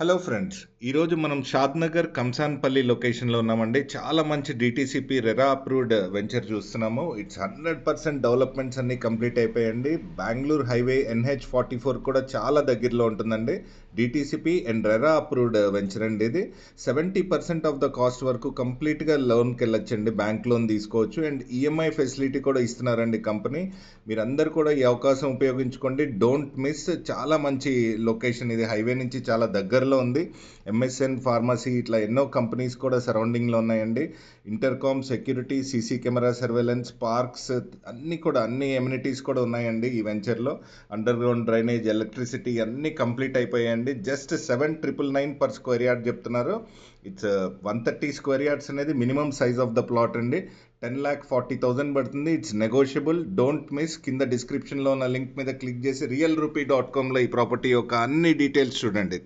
Hello friends, ఈరోజు మనం షాద్నగర్ కంసాన్పల్లి లొకేషన్లో ఉన్నామండి. చాలా మంచి డిటీసీపీ రెరా అప్రూవ్డ్ వెంచర్ చూస్తున్నాము. ఇట్స్ 100% డెవలప్మెంట్స్ అన్నీ కంప్లీట్ అయిపోయాయండి. బెంగళూరు హైవే NH44 కూడా చాలా దగ్గరలో ఉంటుందండి. DTCP and RERA approved venture అండి. ఇది 70% ఆఫ్ ద కాస్ట్ వరకు కంప్లీట్గా లోన్కి వెళ్ళొచ్చండి. బ్యాంక్ లోన్ తీసుకోవచ్చు అండ్ ఈఎంఐ ఫెసిలిటీ కూడా ఇస్తున్నారండి కంపెనీ. మీరందరూ కూడా ఈ అవకాశం ఉపయోగించుకోండి. Don't miss. చాలా మంచి లొకేషన్ ఇది. హైవే నుంచి చాలా దగ్గరలో ఉంది. MSN ఫార్మసీ ఇట్లా ఎన్నో కంపెనీస్ కూడా సరౌండింగ్లో ఉన్నాయండి. Intercom, security, CC camera surveillance, parks అన్ని ఎమ్యూనిటీస్ కూడా ఉన్నాయండి ఈ వెంచర్లో. అండర్ గ్రౌండ్ డ్రైనేజ్, ఎలక్ట్రిసిటీ అన్నీ కంప్లీట్ అయిపోయాయండి. జస్ట్ 7,999 per square yard చెప్తున్నారు. ఇట్స్ 130 square yards అనేది minimum size of the plot అండి. 10,40,000 పడుతుంది. It's negotiable. Don't miss. కింద డిస్క్రిప్షన్లో ఉన్న లింక్ మీద క్లిక్ చేసి realrupee.com లో ఈ ప్రాపర్టీ యొక్క అన్ని డీటెయిల్స్ చూడండి.